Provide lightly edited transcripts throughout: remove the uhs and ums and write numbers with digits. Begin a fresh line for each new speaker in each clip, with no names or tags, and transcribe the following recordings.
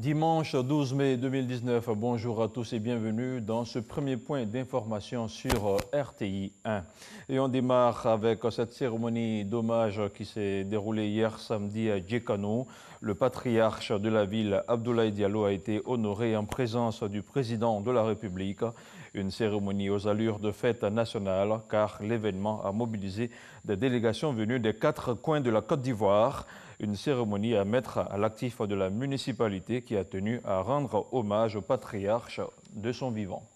Dimanche 12 mai 2019, bonjour à tous et bienvenue dans ce premier point d'information sur RTI 1. Et on démarre avec cette cérémonie d'hommage qui s'est déroulée hier samedi à Djekano. Le patriarche de la ville, Abdoulaye Diallo, a été honoré en présence du président de la République. Une cérémonie aux allures de fête nationale car l'événement a mobilisé des délégations venues des 4 coins de la Côte d'Ivoire. Une cérémonie à mettre à l'actif de la municipalité qui a tenu à rendre hommage au patriarche de son vivant.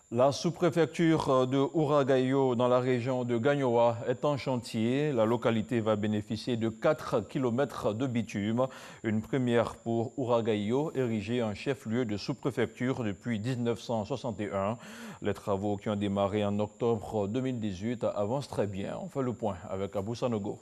La sous-préfecture de Ouragayo dans la région de Gagnoa est en chantier. La localité va bénéficier de 4 km de bitume. Une première pour Ouragayo, érigée en chef-lieu de sous-préfecture depuis 1961. Les travaux qui ont démarré en octobre 2018 avancent très bien. On fait le point avec Abou Sanogo.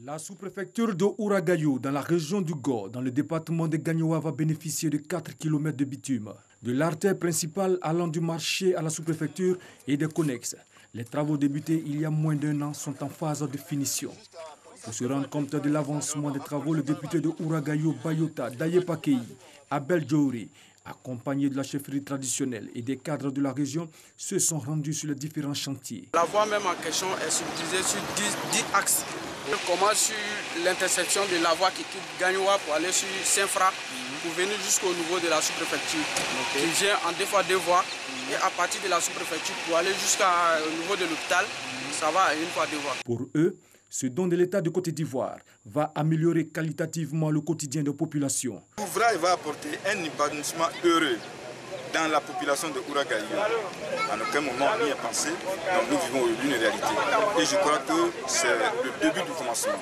La sous-préfecture de Ouragayo, dans la région du Go, dans le département de Gagnoa, va bénéficier de 4 km de bitume. De l'artère principale allant du marché à la sous-préfecture et des connexes. Les travaux débutés il y a moins d'1 an sont en phase de finition. Pour se rendre compte de l'avancement des travaux, le député de Ouragayo, Bayota Dayepakei, Abel Djouri, accompagné de la chefferie traditionnelle et des cadres de la région, se sont rendus sur les différents chantiers.
La voie même en question est subdivisée sur 10 axes. On commence sur l'intersection de la voie qui quitte Gagnoa pour aller sur Saint-Fra, pour venir jusqu'au niveau de la sous-préfecture, qui vient en 2 fois 2 voies. Et à partir de la sous-préfecture pour aller jusqu'au niveau de l'hôpital, ça va à 1 fois 2 voies.
Pour eux, ce don de l'État de Côte d'Ivoire va améliorer qualitativement le quotidien des populations.
L'ouvrage va apporter un épanouissement heureux dans la population de Ouragayo. À aucun moment on y est pensé, donc nous vivons une réalité. Et je crois que c'est le début du commencement.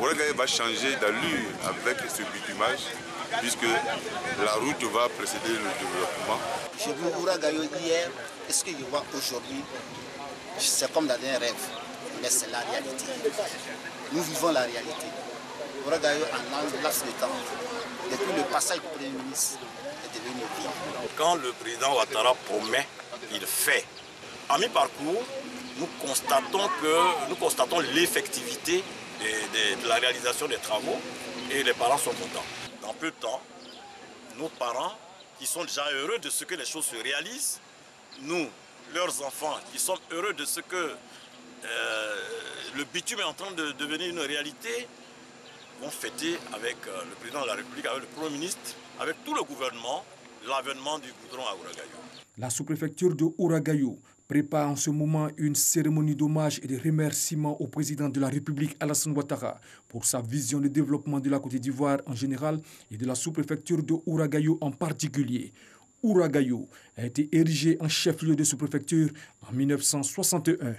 Ouragayo va changer d'allure avec ce bitumage, puisque la route va précéder le développement.
J'ai vu Ouragayo hier, et ce que je vois aujourd'hui, c'est comme dans un rêve, mais c'est la réalité. Nous vivons la réalité. Ouragayo en un laps de temps, depuis le passage du Premier ministre, est devenu une ville.
Quand le président Ouattara promet, il fait. À mi-parcours, nous constatons l'effectivité de la réalisation des travaux et les parents sont contents. Dans peu de temps, nos parents qui sont déjà heureux de ce que les choses se réalisent, nous, leurs enfants, qui sont heureux de ce que le bitume est en train de devenir une réalité, vont fêter avec le président de la République, avec le Premier ministre, avec tout le gouvernement, l'avènement du goudron à Ouragayo.
La sous-préfecture de Ouragayo prépare en ce moment une cérémonie d'hommage et de remerciement au président de la République Alassane Ouattara pour sa vision de développement de la Côte d'Ivoire en général et de la sous-préfecture de Ouragayo en particulier. Ouragayo a été érigé en chef-lieu de sous-préfecture en 1961.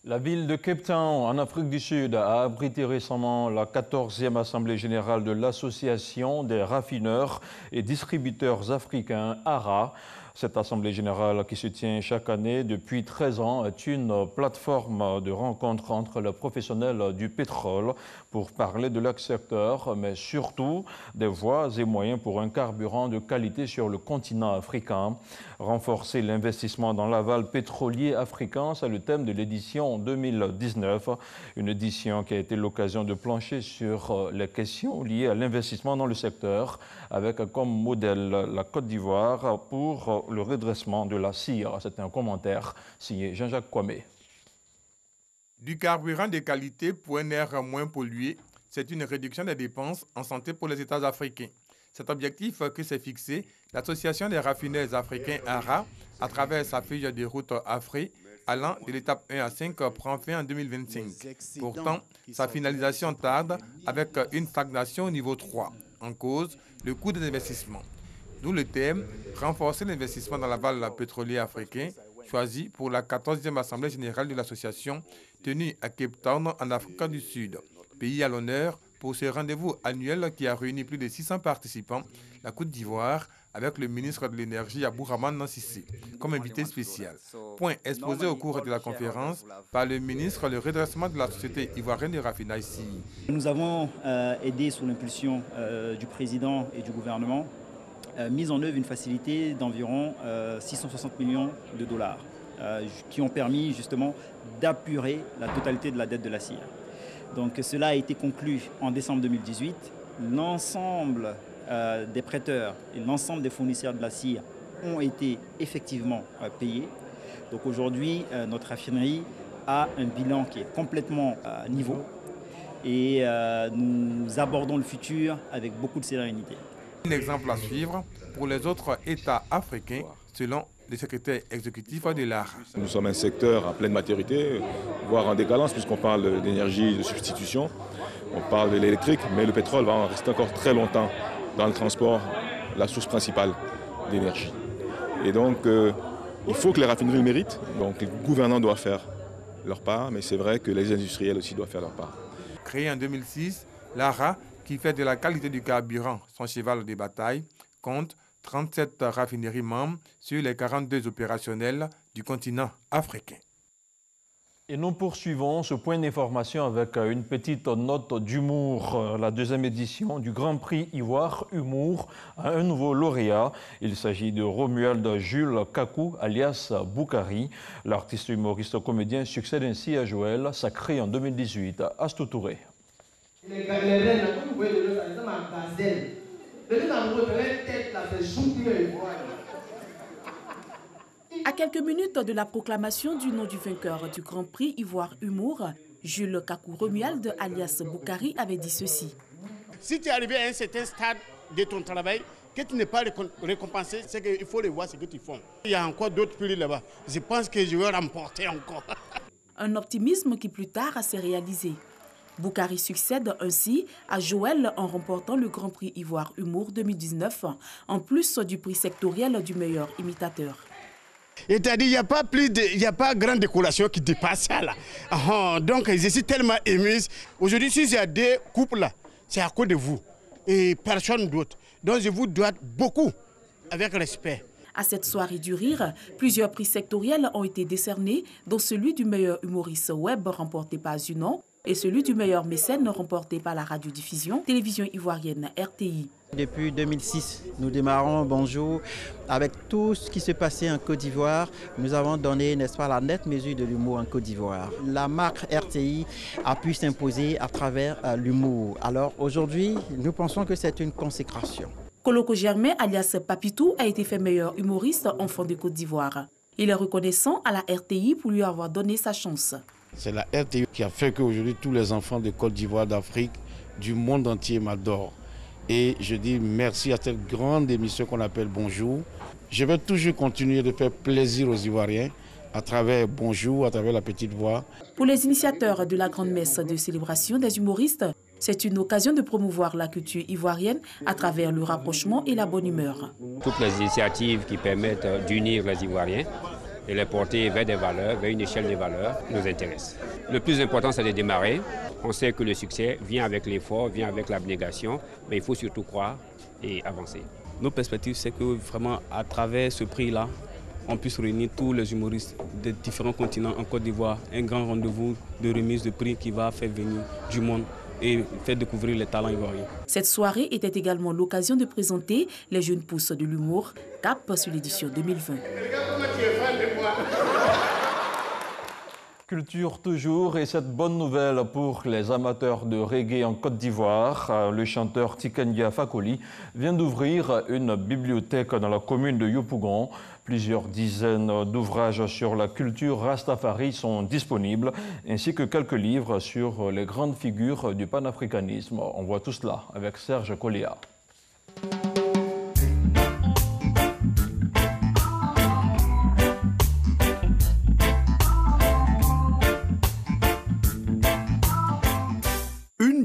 La ville de Cape Town, en Afrique du Sud, a abrité récemment la 14e Assemblée générale de l'Association des raffineurs et distributeurs africains, ARA. Cette Assemblée générale qui se tient chaque année depuis 13 ans est une plateforme de rencontre entre les professionnels du pétrole pour parler de leur secteur, mais surtout des voies et moyens pour un carburant de qualité sur le continent africain. Renforcer l'investissement dans l'aval pétrolier africain, c'est le thème de l'édition 2019. Une édition qui a été l'occasion de plancher sur les questions liées à l'investissement dans le secteur, avec comme modèle la Côte d'Ivoire pour le redressement de la CIR. C'est un commentaire signé Jean-Jacques Kwame.
Du carburant de qualité pour un air moins pollué, c'est une réduction des dépenses en santé pour les États africains. Cet objectif que s'est fixé l'Association des raffineurs africains ARA à travers sa feuille de route Afrique allant de l'étape 1 à 5 prend fin en 2025. Pourtant, sa finalisation tarde avec une stagnation au niveau 3. En cause, le coût des investissements. D'où le thème « Renforcer l'investissement dans l'aval pétrolier africain » choisi pour la 14e Assemblée générale de l'association tenue à Cape Town en Afrique du Sud. Pays à l'honneur pour ce rendez-vous annuel qui a réuni plus de 600 participants, la Côte d'Ivoire, avec le ministre de l'Énergie Abdourahmane Nassissé, comme invité spécial. Point exposé au cours de la conférence par le ministre le redressement de la société ivoirienne de raffinage.
Nous avons aidé sous l'impulsion du président et du gouvernement, mis en œuvre une facilité d'environ 660 millions de dollars qui ont permis justement d'apurer la totalité de la dette de la CIR. Donc cela a été conclu en décembre 2018. L'ensemble des prêteurs et l'ensemble des fournisseurs de la cire ont été effectivement payés. Donc aujourd'hui, notre raffinerie a un bilan qui est complètement à niveau et nous abordons le futur avec beaucoup de sérénité.
Un exemple à suivre pour les autres États africains, selon le secrétaire exécutif de l'ARA.
Nous sommes un secteur à pleine maturité, voire en décadence, puisqu'on parle d'énergie de substitution, on parle de l'électrique, mais le pétrole va en rester encore très longtemps dans le transport, la source principale d'énergie. Et donc, il faut que les raffineries le méritent, donc les gouvernants doivent faire leur part, mais c'est vrai que les industriels aussi doivent faire leur part.
Créée en 2006, l'ARA, qui fait de la qualité du carburant son cheval de bataille, compte 37 raffineries membres sur les 42 opérationnels du continent africain.
Et nous poursuivons ce point d'information avec une petite note d'humour. La deuxième édition du Grand Prix Ivoire Humour a un nouveau lauréat. Il s'agit de Romuald Jules Kakou, alias Boukari. L'artiste humoriste comédien succède ainsi à Joël, sacré en 2018 à Astou Touré.
À quelques minutes de la proclamation du nom du vainqueur du Grand Prix Ivoire Humour, Jules Kakou Romuald, alias Boukari, avait dit ceci.
Si tu es arrivé à un certain stade de ton travail, que tu n'es pas récompensé, c'est qu'il faut le voir ce que tu fais. Il y a encore d'autres prix là-bas. Je pense que je vais remporter encore.
Un optimisme qui plus tard s'est réalisé. Boukari succède ainsi à Joël en remportant le Grand Prix Ivoire Humour 2019, en plus du prix sectoriel du meilleur imitateur.
Et tu as dit, il n'y a pas grande décoration qui dépasse ça là. Donc je suis tellement ému. Aujourd'hui, si il y a des couples là, c'est à cause de vous et personne d'autre. Donc je vous dois beaucoup, avec respect.
À cette soirée du rire, plusieurs prix sectoriels ont été décernés, dont celui du meilleur humoriste web remporté par Zunon et celui du meilleur mécène remporté par la radiodiffusion télévision ivoirienne RTI.
Depuis 2006, nous démarrons Bonjour avec tout ce qui se passait en Côte d'Ivoire. Nous avons donné, n'est-ce pas, la nette mesure de l'humour en Côte d'Ivoire. La marque RTI a pu s'imposer à travers l'humour. Alors aujourd'hui, nous pensons que c'est une consécration.
Koloko Germain, alias Papitou, a été fait meilleur humoriste enfant de Côte d'Ivoire. Il est reconnaissant à la RTI pour lui avoir donné sa chance.
C'est la RTI qui a fait qu'aujourd'hui tous les enfants de Côte d'Ivoire, d'Afrique, du monde entier m'adorent. Et je dis merci à cette grande émission qu'on appelle Bonjour. Je vais toujours continuer de faire plaisir aux Ivoiriens à travers Bonjour, à travers la petite voix.
Pour les initiateurs de la grande messe de célébration des humoristes, c'est une occasion de promouvoir la culture ivoirienne à travers le rapprochement et la bonne humeur.
Toutes les initiatives qui permettent d'unir les Ivoiriens et les porter vers des valeurs, vers une échelle des valeurs, nous intéressent. Le plus important, c'est de démarrer. On sait que le succès vient avec l'effort, vient avec l'abnégation, mais il faut surtout croire et avancer.
Nos perspectives, c'est que vraiment, à travers ce prix-là, on puisse réunir tous les humoristes des différents continents en Côte d'Ivoire. Un grand rendez-vous de remise de prix qui va faire venir du monde et faire découvrir les talents ivoiriens.
Cette soirée était également l'occasion de présenter les jeunes pousses de l'humour, cap sur l'édition 2020.
Culture toujours, et cette bonne nouvelle pour les amateurs de reggae en Côte d'Ivoire. Le chanteur Tikendia Fakoli vient d'ouvrir une bibliothèque dans la commune de Yopougon. Plusieurs dizaines d'ouvrages sur la culture rastafari sont disponibles, ainsi que quelques livres sur les grandes figures du panafricanisme. On voit tout cela avec Serge Coléa.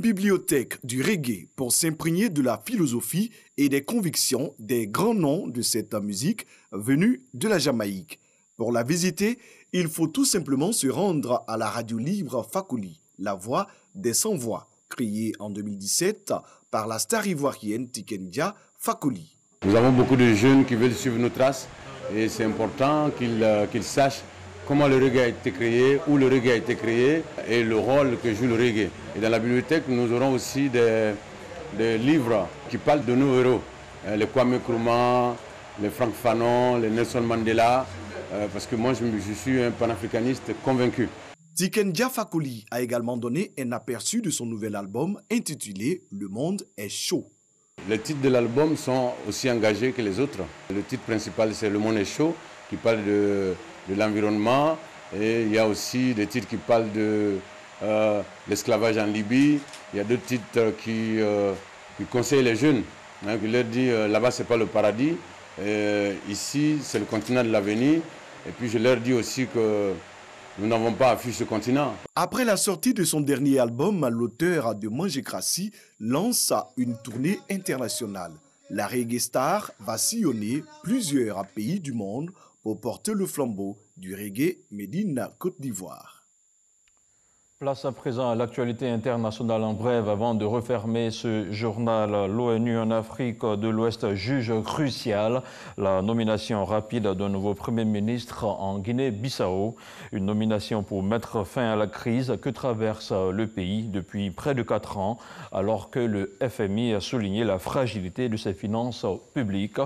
Bibliothèque du reggae pour s'imprégner de la philosophie et des convictions des grands noms de cette musique venus de la Jamaïque. Pour la visiter, il faut tout simplement se rendre à la radio libre Fakoli, la voix des sans-voix, créée en 2017 par la star ivoirienne Tikendia Fakoli.
Nous avons beaucoup de jeunes qui veulent suivre nos traces et c'est important qu'ils sachent comment le reggae a été créé, où le reggae a été créé et le rôle que joue le reggae. Et dans la bibliothèque, nous aurons aussi des livres qui parlent de nos héros. Les Kwame Nkrumah, les Frank Fanon, les Nelson Mandela, parce que moi je suis un panafricaniste convaincu.
Tiken Jah Fakoly a également donné un aperçu de son nouvel album intitulé « Le monde est chaud ».
Les titres de l'album sont aussi engagés que les autres. Le titre principal, c'est « Le monde est chaud », qui parle de l'environnement. Et il y a aussi des titres qui parlent de l'esclavage en Libye. Il y a d'autres titres qui conseillent les jeunes, qui leur disent là-bas, ce n'est pas le paradis. Ici, c'est le continent de l'avenir. Et puis je leur dis aussi que nous n'avons pas à fuir ce continent.
Après la sortie de son dernier album, l'auteur de Manger Grassi lance une tournée internationale. La reggae star va sillonner plusieurs pays du monde pour porter le flambeau du reggae made in Côte d'Ivoire.
Place à présent à l'actualité internationale en bref avant de refermer ce journal. L'ONU en Afrique de l'Ouest juge crucial la nomination rapide d'un nouveau Premier ministre en Guinée-Bissau. Une nomination pour mettre fin à la crise que traverse le pays depuis près de 4 ans, alors que le FMI a souligné la fragilité de ses finances publiques.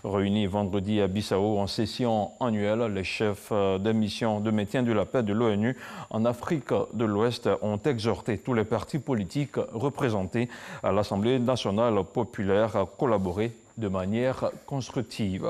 Réunis vendredi à Bissau en session annuelle, les chefs des missions de maintien de la paix de l'ONU en Afrique de l'Ouest ont exhorté tous les partis politiques représentés à l'Assemblée nationale populaire à collaborer de manière constructive.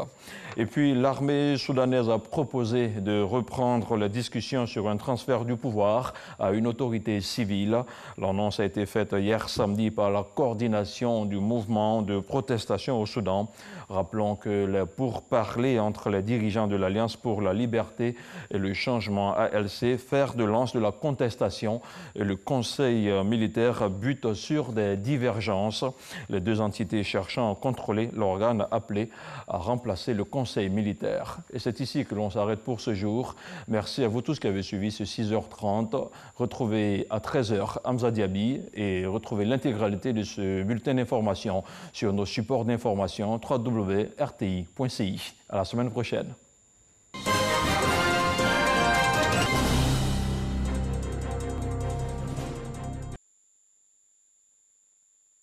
Et puis, l'armée soudanaise a proposé de reprendre les discussions sur un transfert du pouvoir à une autorité civile. L'annonce a été faite hier samedi par la coordination du mouvement de protestation au Soudan. Rappelons que les pourparlers entre les dirigeants de l'Alliance pour la liberté et le changement ALC, fer de lance de la contestation, et le Conseil militaire butent sur des divergences. Les deux entités cherchant à contrôler l'organe appelé à remplacer le Conseil militaire. Et c'est ici que l'on s'arrête pour ce jour. Merci à vous tous qui avez suivi ce 6h30. Retrouvez à 13h Hamza Diaby et retrouvez l'intégralité de ce bulletin d'information sur nos supports d'information www.rti.ci. À la semaine prochaine.